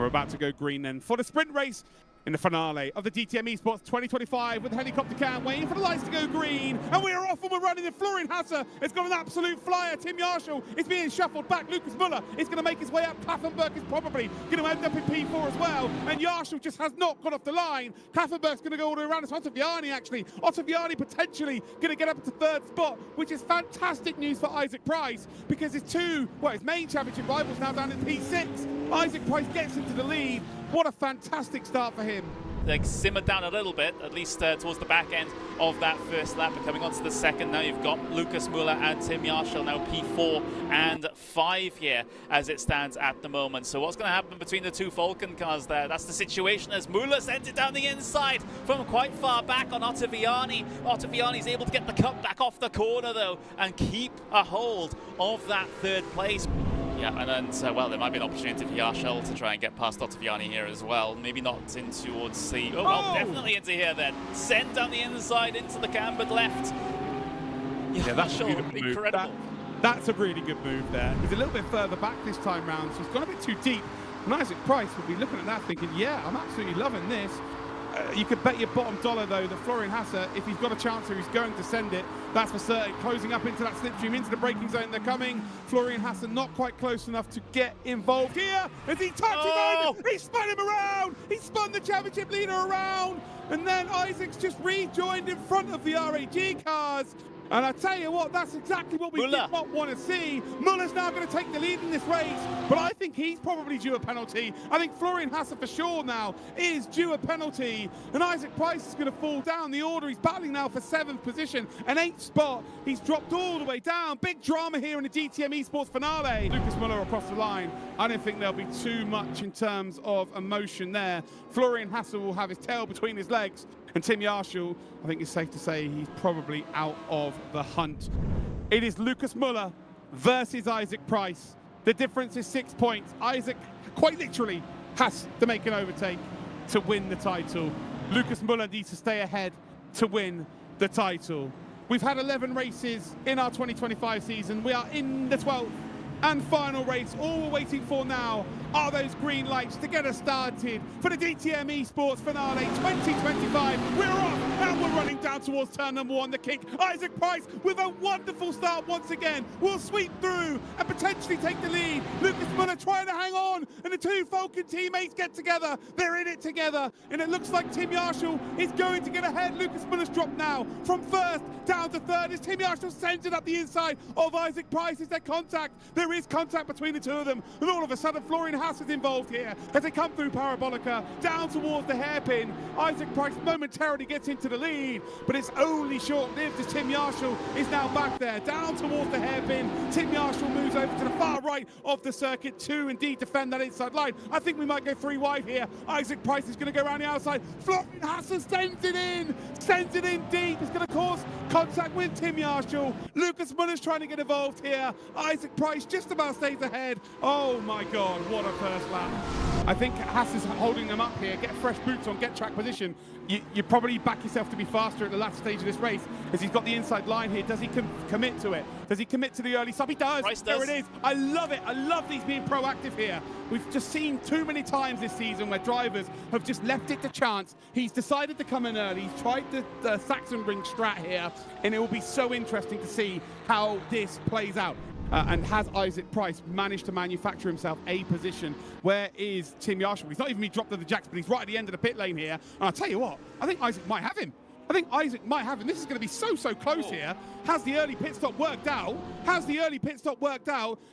We're about to go green then for the sprint race in the finale of the DTM Esports 2025 with the helicopter cam waiting for the lights to go green. And we are off and we're running. And Florian Hasse has got an absolute flyer. Tim Yarshall is being shuffled back. Lucas Muller is going to make his way up. Klaffenberg is probably going to end up in P4 as well. And Yarshall just has not got off the line. Klaffenberg's going to go all the way around. It's Ottaviani actually. Ottaviani potentially going to get up to third spot, which is fantastic news for Isaac Price because his his main championship rivals now down in P6. Isaac Price gets into the lead. What a fantastic start for him. They simmered down a little bit, at least towards the back end of that first lap. But coming on to the second, now you've got Lucas Muller and Tim Yarshall now P4 and 5 here as it stands at the moment. So what's going to happen between the two Falcon cars there? That's the situation as Muller sends it down the inside from quite far back on Ottaviani. Ottaviani's able to get the cut back off the corner though and keep a hold of that third place. Yeah, and then, well, there might be an opportunity for Yarshall to try and get past Ottaviani here as well. Maybe not in towards the... Oh, well, definitely into here then. Sent down the inside into the cambered left. Yeah, that's a beautiful incredible. That's a really good move there. He's a little bit further back this time round, so he's gone a bit too deep. And Isaac Price would be looking at that thinking, yeah, I'm absolutely loving this. You could bet your bottom dollar, though, that Florian Hasse, if he's got a chance here, he's going to send it. That's for certain. Closing up into that slipstream, into the braking zone. They're coming. Florian Hasse not quite close enough to get involved here. As he touches over, he spun him around. He spun the championship leader around. And then Isaac's just rejoined in front of the RAG cars. And I tell you what, that's exactly what we did not want to see. Muller's now going to take the lead in this race, but I think he's probably due a penalty. I think Florian Hasse for sure now is due a penalty, and Isaac Price is going to fall down the order. He's battling now for 7th position, an 8th spot. He's dropped all the way down. Big drama here in the DTM Esports finale. Lucas Muller across the line. I don't think there'll be too much in terms of emotion there. Florian Hasse will have his tail between his legs. And Tim Yarshall, I think it's safe to say he's probably out of the hunt. It is Lucas Muller versus Isaac Price. The difference is 6 points. Isaac quite literally has to make an overtake to win the title. Lucas Muller needs to stay ahead to win the title. We've had 11 races in our 2025 season. We are in the 12th and final race. All we're waiting for now are those green lights to get us started for the DTM Esports finale 2025. We're off and we're running down towards turn number 1, the kick. Isaac Price with a wonderful start once again will sweep through and potentially take the lead. Lucas Muller trying to hang on, and the two Falcon teammates get together. They're in it together, and it looks like Tim Yarshall is going to get ahead. Lucas Muller's dropped now from 1st down to 3rd as Tim Yarshall sends it up the inside of Isaac Price. Is there contact? There is contact between the two of them, and all of a sudden Florian Hasse is involved here as they come through Parabolica down towards the hairpin. Isaac Price momentarily gets into the lead, but it's only short-lived as Tim Yarshall is now back there down towards the hairpin. Tim Yarshall moves over to the far right of the circuit to indeed defend that inside line. I think we might go 3 wide here. Isaac Price is going to go around the outside. Florian Hasse sends it in deep. It's going to cause contact with Tim Yarshall. Lucas Muller's trying to get involved here. Isaac Price just about stays ahead. Oh my God, what a first lap. I think Hasse is holding them up here. Get fresh boots on, get track position. You probably back yourself to be faster at the last stage of this race as he's got the inside line here. Does he commit to it? Does he commit to the early stop? He does. There it is. I love it. I love these being proactive here. We've just seen too many times this season where drivers have just left it to chance. He's decided to come in early. He's tried the Hockenheimring strat here, and it will be so interesting to see how this plays out. And has Isaac Price managed to manufacture himself a position? Where is Tim Yarshall? He's not even been dropped to the jacks, but he's right at the end of the pit lane here. And I'll tell you what, I think Isaac might have him. This is going to be so close here. Has the early pit stop worked out?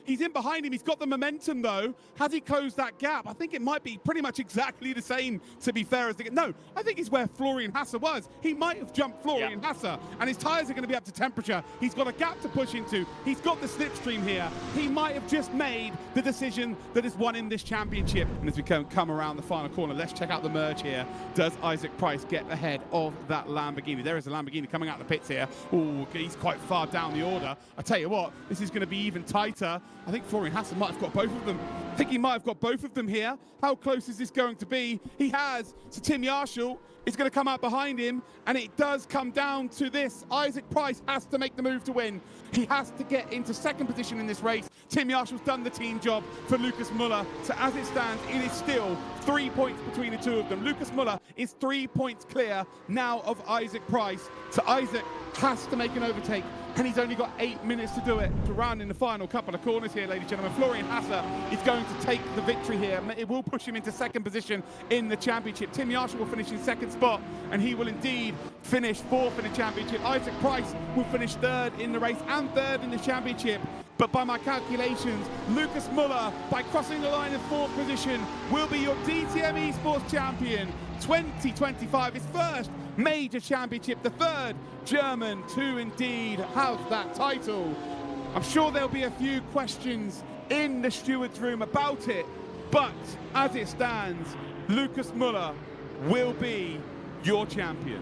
He's in behind him. He's got the momentum, though. Has he closed that gap? I think it might be pretty much exactly the same, to be fair. No, I think it's where Florian Hasse was. He might have jumped Florian Hasse, and his tyres are going to be up to temperature. He's got a gap to push into. He's got the slipstream here. He might have just made the decision that has won him this championship. And as we come around the final corner, let's check out the merge here. Does Isaac Price get ahead of that Lamborghini? There is a Lamborghini coming out the pits here. Oh, he's quite far down the order. I tell you what, this is going to be even tighter. I think Florian Hasse might have got both of them. think he might have got both of them here. How close is this going to be? He has. So Tim Yarshall is going to come out behind him, and it does come down to this. Isaac Price has to make the move to win. He has to get into second position in this race. Tim Yarshall's done the team job for Lucas Muller. So as it stands, it is still 3 points between the two of them. Lucas Muller is 3 points clear now of Isaac Price. So Isaac has to make an overtake, and he's only got 8 minutes to do it. To round in the final couple of corners here, ladies and gentlemen. Florian Hasser is going to take the victory here. It will push him into second position in the championship. Tim Yarshall will finish in second spot, and he will indeed finish fourth in the championship. Isaac Price will finish third in the race and third in the championship. But by my calculations, Lucas Muller, by crossing the line in fourth position, will be your DTM Esports champion 2025. His first major championship, the third German to indeed have that title. I'm sure there'll be a few questions in the steward's room about it, but as it stands, Lucas Muller will be your champion.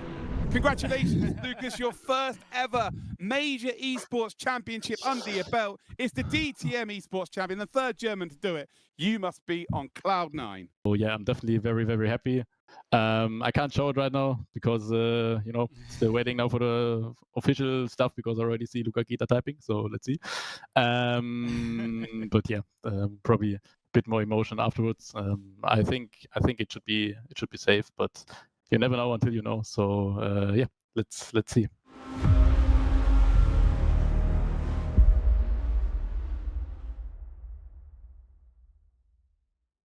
Congratulations, Lucas, your first ever major esports championship under your belt. It's the DTM Esports champion, the third German to do it. You must be on cloud 9. Oh yeah, I'm definitely very, very happy. I can't show it right now because, you know, still waiting now for the official stuff because I already see Luca Gita typing, so let's see. But yeah, probably a bit more emotion afterwards. I think it should be safe, but you never know until you know. So yeah, let's see.